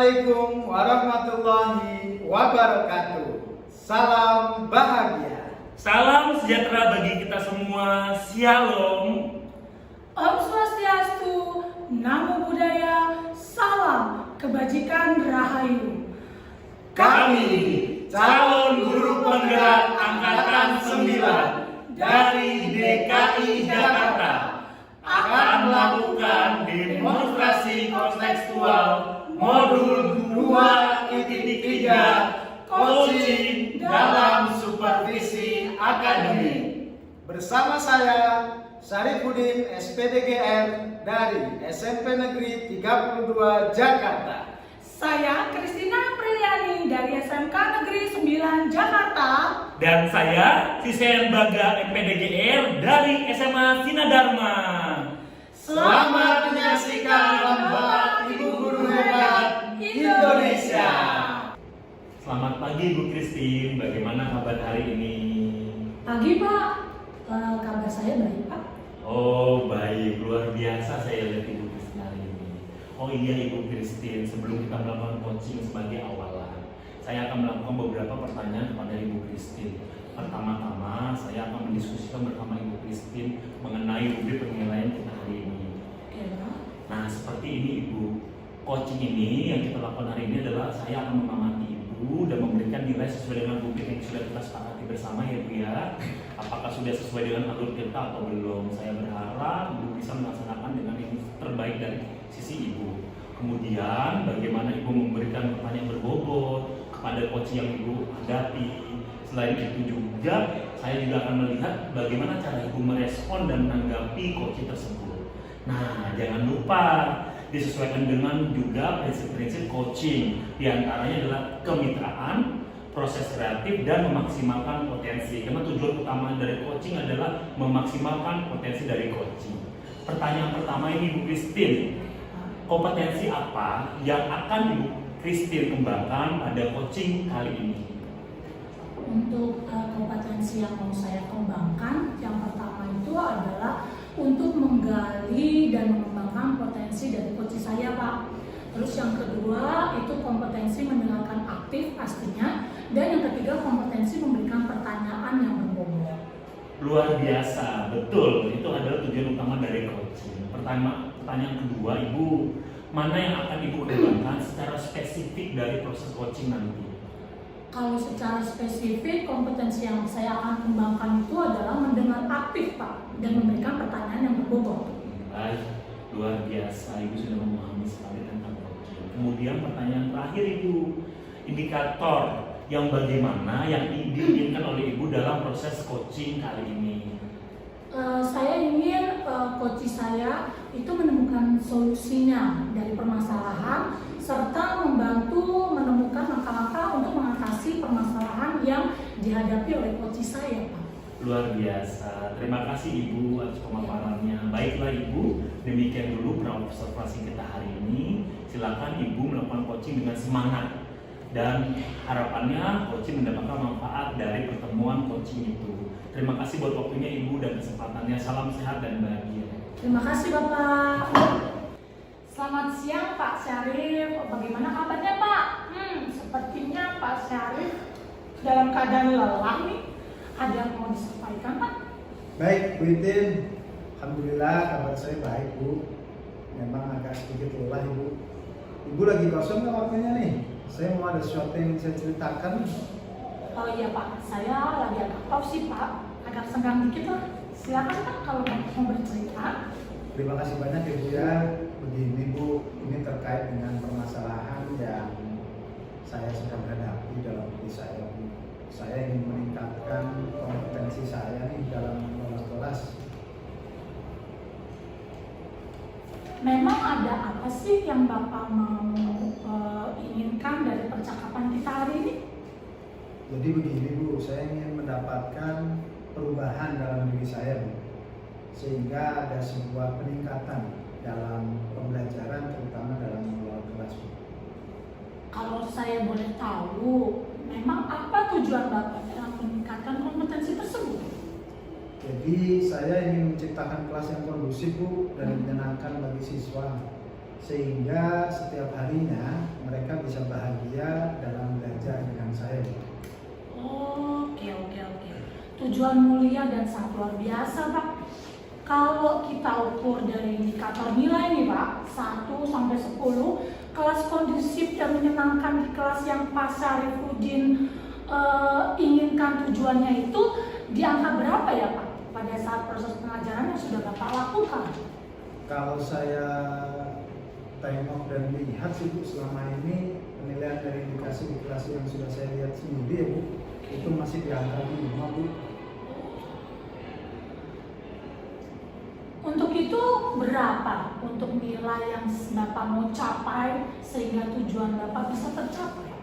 Assalamualaikum warahmatullahi wabarakatuh. Salam bahagia. Salam sejahtera bagi kita semua. Shalom. Om Swastiastu, Namo Buddhaya, salam kebajikan rahayu. Kami calon guru penggerak angkatan 9 dari DKI Jakarta akan melakukan demonstrasi kontekstual modul 2.3 coaching dalam supervisi akademik. Bersama saya Syarifuddin SPDGR dari SMP Negeri 32 Jakarta. Saya Kristina Priyani dari SMK Negeri 9 Jakarta. Dan saya Sisen Baga MPDGR dari SMA Sinadharma. Selamat menyaksikan Bapak Ibu Guru Hebat Indonesia. Selamat pagi Bu Christine, bagaimana kabar hari ini? Pagi Pak, kabar saya baik Pak. Oh baik, luar biasa saya lihat Ibu Christine hari ini. Oh iya Ibu Christine, sebelum kita melakukan coaching sebagai awalan, saya akan melakukan beberapa pertanyaan kepada Ibu Christine. Pertama-tama, saya akan mendiskusikan bersama Ibu Christine mengenai UB penilaian kita hari ini. Nah, seperti ini Ibu, coaching ini yang kita lakukan hari ini adalah saya akan mengamati Ibu dan memberikan nilai sesuai dengan UB yang sudah kita sepakati bersama ya Bu ya. Apakah sudah sesuai dengan alur kita atau belum? Saya berharap Ibu bisa melaksanakan dengan yang terbaik dari sisi Ibu. Kemudian, bagaimana Ibu memberikan pertanyaan berbobot kepada coaching yang Ibu hadapi. Selain itu juga, saya juga akan melihat bagaimana cara Ibu merespon dan menanggapi coaching tersebut. Nah, jangan lupa disesuaikan dengan juga prinsip-prinsip coaching. Di antaranya adalah kemitraan, proses kreatif, dan memaksimalkan potensi. Karena tujuan utama dari coaching adalah memaksimalkan potensi dari coaching. Pertanyaan pertama ini Bu Christine, kompetensi apa yang akan Ibu Christine kembangkan pada coaching kali ini? Untuk kompetensi yang mau saya kembangkan, yang pertama itu adalah untuk menggali dan mengembangkan potensi dari coach saya Pak. Terus yang kedua itu kompetensi mendengarkan aktif pastinya, dan yang ketiga kompetensi memberikan pertanyaan yang berbobot. Luar biasa, betul, itu adalah tujuan utama dari coaching. Pertanyaan kedua Ibu, mana yang akan Ibu kembangkan secara spesifik dari proses coaching nanti? Kalau secara spesifik, kompetensi yang saya akan kembangkan itu adalah mendengar aktif Pak, dan memberikan pertanyaan yang berbobot. Baik, luar biasa, Ibu sudah memahami sekali tentang coaching. Kemudian pertanyaan terakhir Ibu, indikator yang bagaimana yang diinginkan oleh Ibu dalam proses coaching kali ini? Saya ingin coach saya itu menemukan solusinya dari permasalahan, serta membantu menemukan langkah-langkah untuk mengatasi permasalahan yang dihadapi oleh coach saya Pak. Luar biasa, terima kasih Ibu atas pemaparannya. Baiklah Ibu, demikian dulu observasi kita hari ini. Silakan Ibu melakukan coaching dengan semangat, dan harapannya coaching mendapatkan manfaat dari pertemuan coaching itu. Terima kasih buat waktunya Ibu dan kesempatannya. Salam sehat dan bahagia. Terima kasih Bapak. Selamat siang Pak Syarif. Bagaimana kabarnya Pak? Sepertinya Pak Syarif dalam keadaan lelah nih. Ada yang mau disampaikan Pak? Baik Bu Itin, alhamdulillah kabar saya baik Bu. Memang agak sedikit lelah Ibu. Ibu lagi kosong nggak waktunya nih? Saya mau ada sesuatu yang saya ceritakan. Oh iya Pak, saya lagi agak off sih Pak, agak senggang dikit lah. Silakan Pak kalau mau bercerita. Terima kasih banyak Ibu ya. Begini Bu, ini terkait dengan permasalahan yang saya sedang hadapi dalam diri saya Bu. Saya ingin meningkatkan kompetensi saya nih dalam kelas. Memang ada apa sih yang Bapak mau inginkan dari percakapan kita hari ini? Jadi begini Bu, saya ingin mendapatkan perubahan dalam diri saya Bu, sehingga ada sebuah peningkatan dalam pembelajaran, terutama dalam mengelola kelas Bu. Kalau saya boleh tahu, memang apa tujuan Bapak dalam meningkatkan kompetensi tersebut? Jadi saya ingin menciptakan kelas yang kondusif Bu dan menyenangkan bagi siswa, sehingga setiap harinya mereka bisa bahagia dalam belajar dengan saya. Oke. Tujuan mulia dan sangat luar biasa, Pak. Kalau kita ukur dari indikator nilai nih, Pak, 1 sampai 10, kelas kondusif dan menyenangkan di kelas yang Pak Syarifudin inginkan tujuannya itu di angka berapa ya, Pak? Pada saat proses pengajaran yang sudah Bapak lakukan? Kalau saya tengok dan lihat sih Bu, selama ini penilaian dari indikasi di kelas yang sudah saya lihat sendiri ya Bu, itu masih di angka 5 Bu. Untuk itu berapa untuk nilai yang Bapak mau capai sehingga tujuan Bapak bisa tercapai?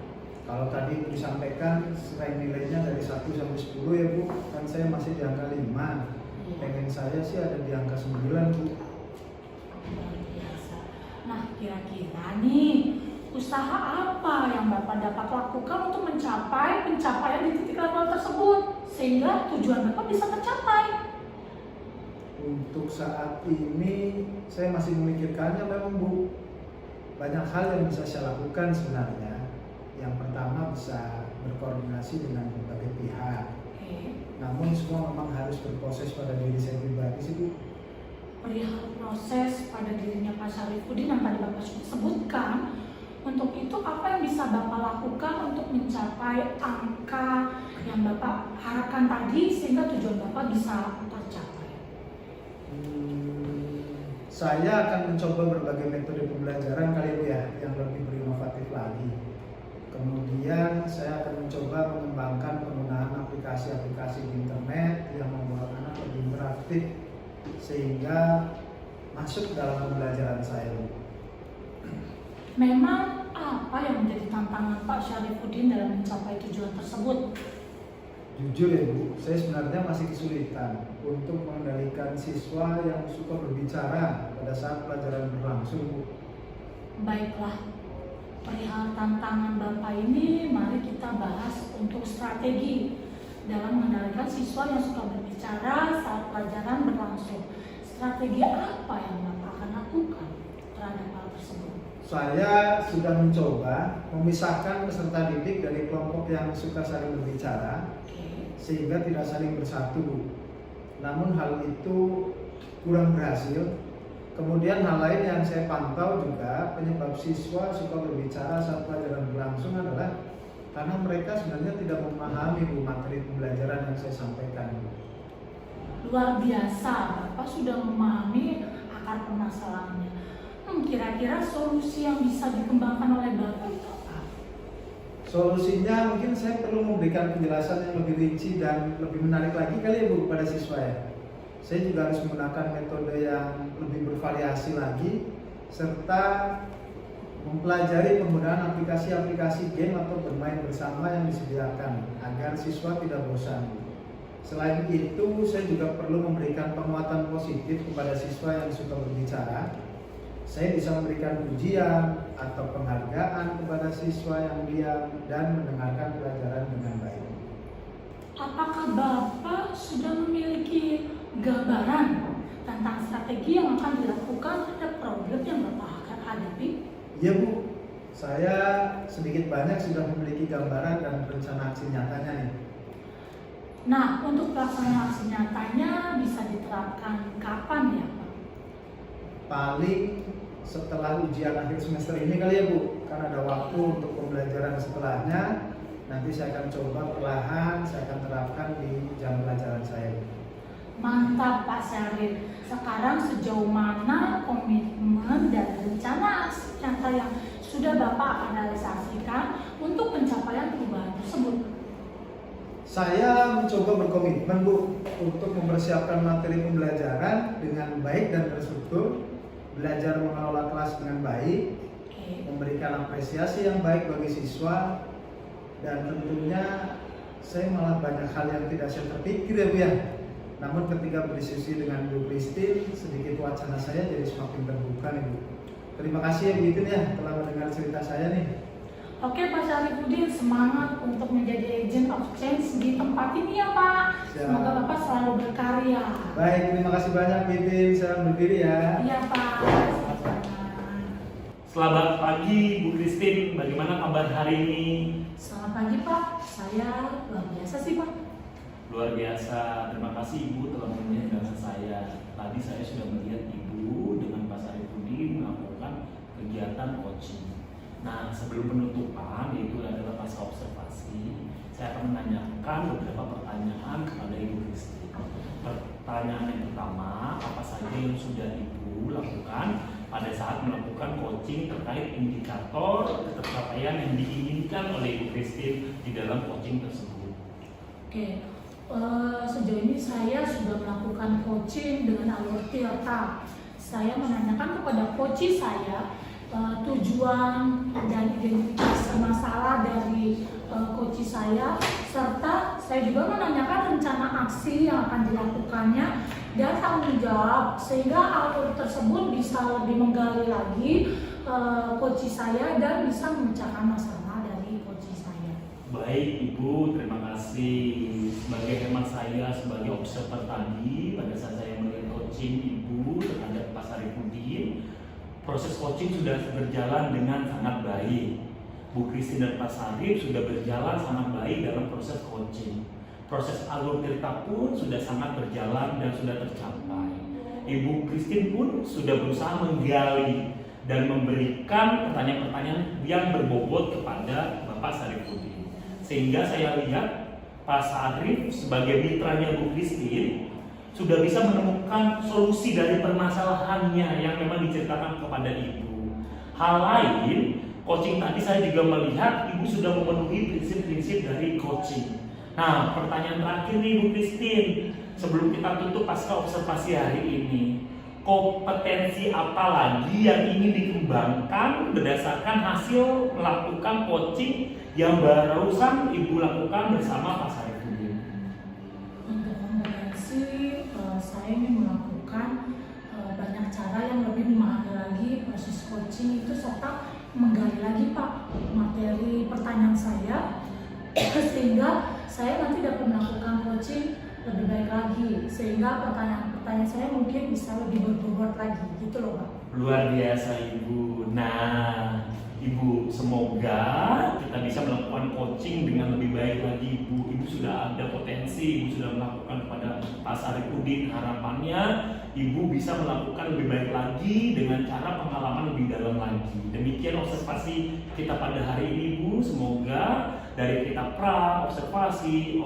Kalau tadi Bu disampaikan selain nilainya dari 1 sampai 10 ya Bu, kan saya masih di angka 5. Pengen saya sih ada di angka 9 Bu. Luar biasa. Nah, kira-kira nih usaha apa yang Bapak dapat lakukan untuk mencapai pencapaian di titik level tersebut sehingga tujuan Bapak bisa tercapai? Untuk saat ini saya masih memikirkannya memang Bu. Banyak hal yang bisa saya lakukan sebenarnya. Yang pertama bisa berkoordinasi dengan berbagai pihak. Namun semua memang harus berproses pada diri saya pribadi sih Bu. Perihal proses pada dirinya Pak Syarifudin yang tadi Bapak sebutkan, untuk itu apa yang bisa Bapak lakukan untuk mencapai angka yang Bapak harapkan tadi sehingga tujuan Bapak bisa tercapai? Saya akan mencoba berbagai metode pembelajaran kali Bu ya, yang lebih berinovatif lagi. Kemudian saya akan mencoba mengembangkan penggunaan aplikasi-aplikasi di internet yang membuat anak lebih interaktif sehingga masuk dalam pembelajaran saya. Memang apa yang menjadi tantangan Pak Syarifudin dalam mencapai tujuan tersebut? Jujur ya Bu, saya sebenarnya masih kesulitan untuk mengendalikan siswa yang suka berbicara pada saat pelajaran berlangsung Bu. Baiklah, perihal tantangan Bapak ini mari kita bahas untuk strategi dalam mengendalikan siswa yang suka berbicara saat pelajaran berlangsung. Strategi apa yang Bapak akan lakukan terhadap hal tersebut? Saya sudah mencoba memisahkan peserta didik dari kelompok yang suka saling berbicara sehingga tidak saling bersatu. Namun hal itu kurang berhasil. Kemudian hal lain yang saya pantau juga penyebab siswa suka berbicara saat pelajaran berlangsung adalah karena mereka sebenarnya tidak memahami materi pembelajaran yang saya sampaikan. Luar biasa, Bapak sudah memahami akar permasalahannya. Kira-kira solusi yang bisa dikembangkan oleh Bapak itu apa? Solusinya mungkin saya perlu memberikan penjelasan yang lebih rinci dan lebih menarik lagi kali ya Bu kepada siswa ya. Saya juga harus menggunakan metode yang lebih bervariasi lagi serta mempelajari penggunaan aplikasi-aplikasi game atau bermain bersama yang disediakan agar siswa tidak bosan. Selain itu, saya juga perlu memberikan penguatan positif kepada siswa yang suka berbicara. Saya bisa memberikan pujian atau penghargaan kepada siswa yang diam dan mendengarkan pelajaran dengan baik. Apakah Bapak sudah memiliki gambaran tentang strategi yang akan dilakukan terhadap problem yang Bapak akan hadapi? Iya Bu, saya sedikit banyak sudah memiliki gambaran dan rencana aksi nyatanya nih. Nah, untuk pelaksanaan aksi nyatanya bisa diterapkan kapan ya Pak? Paling setelah ujian akhir semester ini kali ya Bu, kan ada waktu untuk pembelajaran setelahnya. Nanti saya akan coba perlahan, saya akan terapkan di jam pelajaran saya. Mantap Pak Syarif. Sekarang sejauh mana komitmen dan rencana aksi nyata yang sudah Bapak realisasikan untuk pencapaian perubahan tersebut? Saya mencoba berkomitmen Bu untuk mempersiapkan materi pembelajaran dengan baik dan terstruktur, belajar mengelola kelas dengan baik, memberikan apresiasi yang baik bagi siswa, dan tentunya saya malah banyak hal yang tidak saya terpikir ya Bu ya. Namun ketika berdiskusi dengan Bu Christine, sedikit wacana saya jadi semakin terbuka nih Bu. Terima kasih ya Bu Itin ya telah mendengar cerita saya nih. Oke Pak Syarifudin, semangat untuk menjadi agent of change di tempat ini ya Pak. Siap. Semoga Bapak selalu berkarya. Baik, terima kasih banyak Bu Itin. Saya undur diri ya. Iya Pak. Sama-sama. Selamat pagi Bu Christine, bagaimana kabar hari ini? Selamat pagi Pak, saya luar biasa sih Pak. Luar biasa, terima kasih Ibu telah mengingatkan saya. Tadi saya sudah melihat Ibu dengan Pak Sarifudin melakukan kegiatan coaching. Nah, sebelum penutupan, yaitu adalah pasca observasi, saya akan menanyakan beberapa pertanyaan kepada Ibu Christine. Pertanyaan yang pertama, apa saja yang sudah Ibu lakukan pada saat melakukan coaching terkait indikator pencapaian yang diinginkan oleh Ibu Christine di dalam coaching tersebut? Oke, sejauh ini saya sudah melakukan coaching dengan alur Tirta. Saya menanyakan kepada coach saya tujuan dan identifikasi masalah dari coach saya, serta saya juga menanyakan rencana aksi yang akan dilakukannya dan tanggung jawab, sehingga alur tersebut bisa lebih menggali lagi coach saya dan bisa memecahkan masalah dari coach saya. Baik Ibu, terima kasih. Sebagai hemat saya sebagai observer tadi, pada saat saya melihat coaching Ibu terhadap Pak Sarifudin, proses coaching sudah berjalan dengan sangat baik. Bu Christine dan Pak Sarif sudah berjalan sangat baik dalam proses coaching. Proses alur Tirta pun sudah sangat berjalan dan sudah tercapai. Ibu Christine pun sudah berusaha menggali dan memberikan pertanyaan-pertanyaan yang berbobot kepada Bapak Sarifudin. Sehingga saya lihat Pak Sarif sebagai mitranya Bu Christine sudah bisa menemukan solusi dari permasalahannya yang memang diceritakan kepada Ibu. Hal lain, coaching tadi saya juga melihat Ibu sudah memenuhi prinsip-prinsip dari coaching. Nah, pertanyaan terakhir nih Bu Christine, sebelum kita tutup pasca observasi hari ini, kompetensi apa lagi yang ingin dikembangkan berdasarkan hasil melakukan coaching yang barusan Ibu lakukan bersama Pak Sarifudin? Untuk kompetensi, saya ingin melakukan banyak cara yang lebih memahami lagi proses coaching itu, serta menggali lagi Pak materi pertanyaan saya sehingga saya nanti dapat melakukan coaching lebih baik lagi, sehingga pertanyaan-pertanyaan saya mungkin bisa lebih berbobot lagi gitu loh Pak. Luar biasa Ibu. Nah Ibu, semoga kita bisa melakukan coaching dengan lebih baik lagi Ibu. Ibu sudah ada potensi, Ibu sudah melakukan kepada Pak Sarifudin. Harapannya Ibu bisa melakukan lebih baik lagi dengan cara pengalaman lebih dalam lagi. Demikian observasi kita pada hari ini Ibu. Semoga dari kita observasi,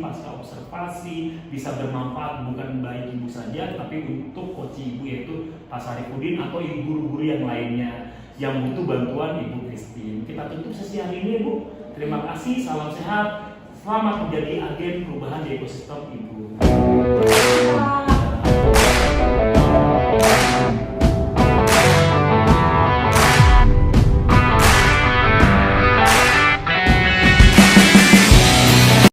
pasca observasi bisa bermanfaat bukan bagi Ibu saja, tapi untuk coach Ibu yaitu Pak Sarifudin atau ibu guru-guru yang lainnya yang butuh bantuan Ibu Christine. Kita tutup sesi hari ini Ibu. Terima kasih, salam sehat, selamat menjadi agen perubahan di ekosistem Ibu.